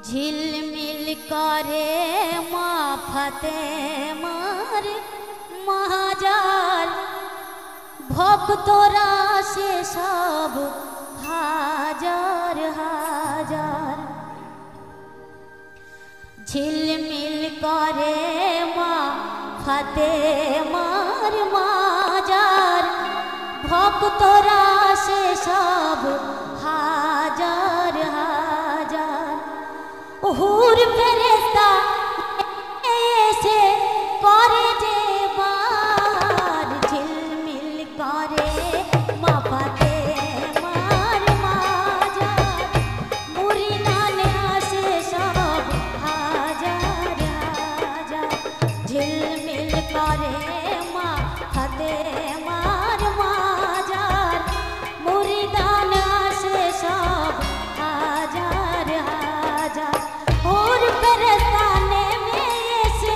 झिलमिल करे माफते मार महाजार भक्तरा से सब हाजार हाजार झिलमिल करे माफते मार महाजार भक्तरा से सब हाजार हाजार हुर फेरेस्ता ऐसे करे जे बार झिलमिल करे माफते मार माजार मुरीदान आसे सब हाजार हाजार झिलमिल करे माफते मार माजार मुरीदान आसे सब हाजार हाजार और परस्ताने में से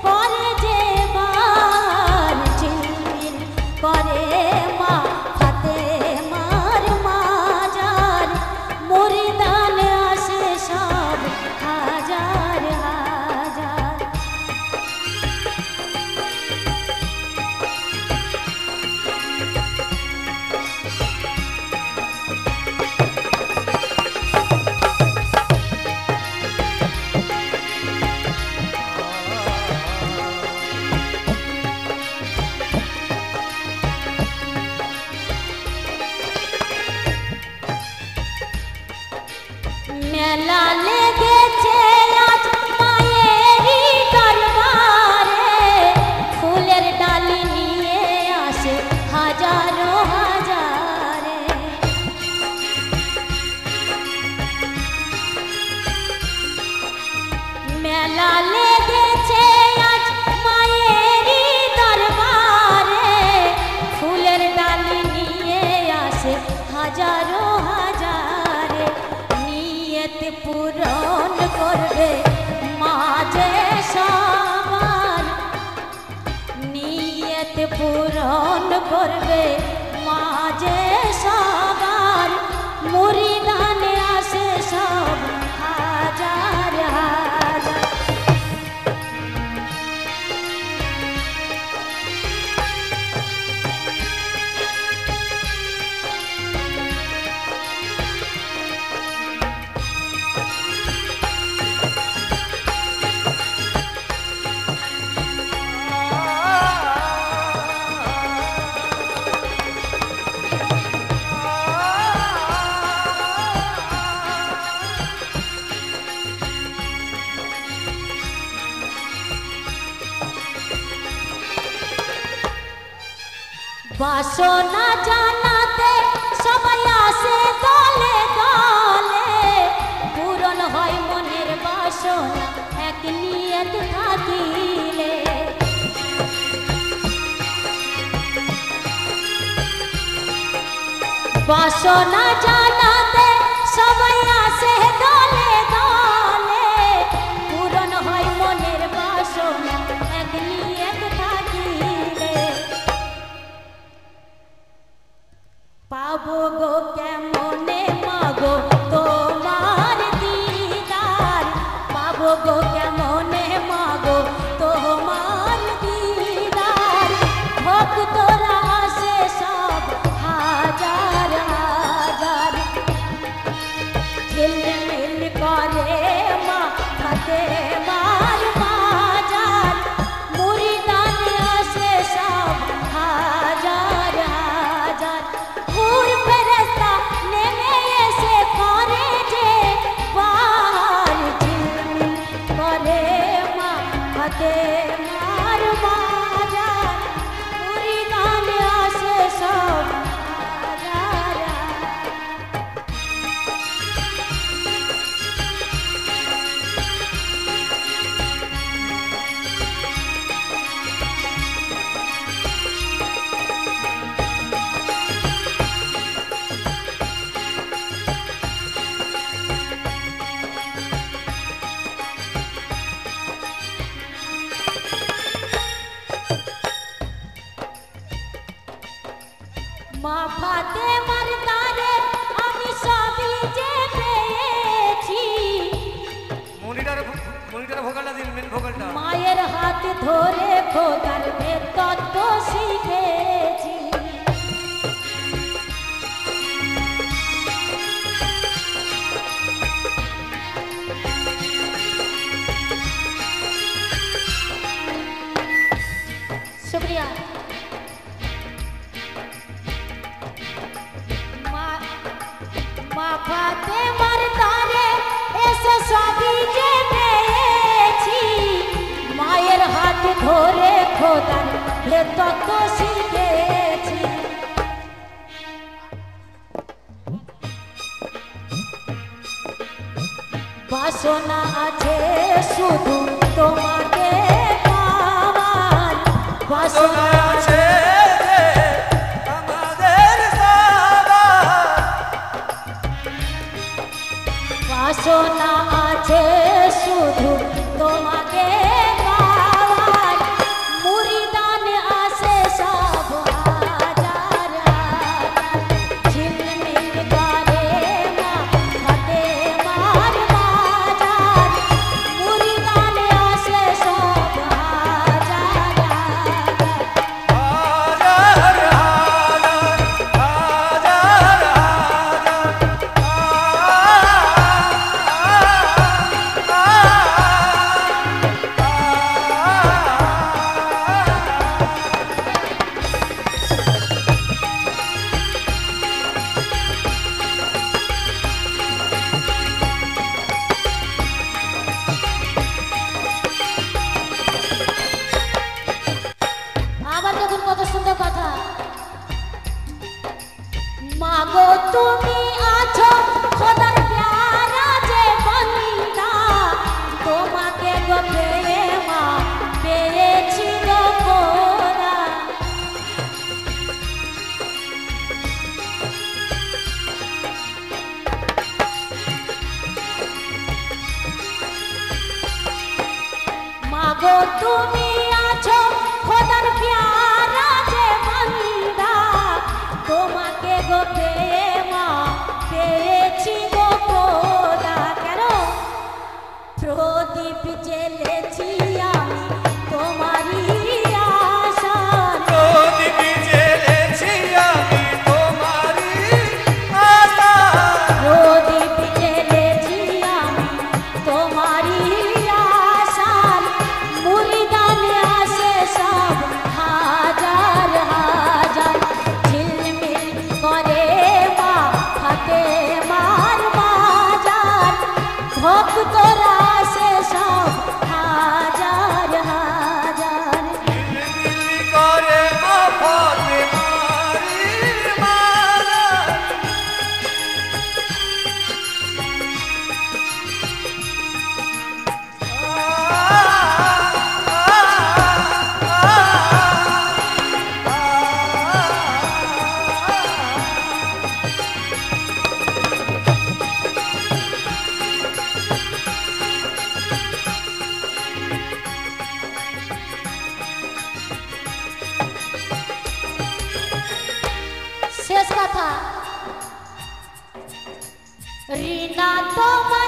करे जे बार झिलमिल करे माफते मार माजार मुरीदान आसे सब हाजार हाजार मेला लेगेছে আজ মায়েরই দরবারে ফুলের ডালি নিয়ে আসে হাজারো হাজারে মেলা লেগেছে আজ মায়েরই দরবারে ফুলের ডালি নিয়ে আসে হাজারো হাজারে पूरण करबे माजे सबार नियत पूरण करबे माजे सबार मुरीदान आसे सब हाजार हाजार বাসনা জানাতে সবাই আসে দলে দলে পূরণ হয় মনের বাসনা এক নিয়ত থাকিলে বাসনা জানাতে সবাই আসে দলে দলে পূরণ হয় মনের বাসনা এক নিয়ত থাকিলে পাবো গো কেমনে মাগো তোমার দিদার পাবো গো কেমনে মাগো তোমার দিদার ভক্তরা আসে সব হাজার হাজার ঝিলমিল করে মাফতে মার মাজার মুরিদান আসে সব হাজার হাজার হুর ফেরেশতা নেমে এসে করে যে বার ঝিলমিল করে মাফতে মার মাজার মুরিদান আসে সব হাজার মাফাতে মারদারে আমি সবই যে পেয়েছি খোদার ভেতর তো শিখেছি। বাসনা আছে শুধু তোমাকে পাওয়ার, বাসনা আছে আমাদের সবার, বাসনা আছে শুধু তোমাকে পাওয়ার, মুরিদান আসে সব হাজার হাজার, ঝিলমিল করে মা ফাতেমার বাজার, মুরিদান আসে সব হাজার আবার দেখুন কত সুন্দর কথা। মাগো তুমি আছো খোদার প্যারা যে বান্দা, তোমাকে গো পেয়ে মা পেয়েছি গো খোদা। মাগো তুমি আছো খোদার প্যারা যে বান্দা, তোমাকে গো পেয়ে মা পেয়েছি গো খোদা। কেন প্রদীপ জ্বেলেছি আমি তোমারই আশার, প্রদীপ জ্বেলেছি আমি তোমারই আশার, প্রদীপ জ্বেলেছি আমি তোমারই আশার, মুরিদান আসে সব হাজার হাজার, ঝিলমিল করে মা ফাতেমার বাজার, ভক্তরা আসে সব হাজার হাজার। ঝিলমিল করে মা ফাতেমারি বাজার। শেষ কথা, রিনা তোমার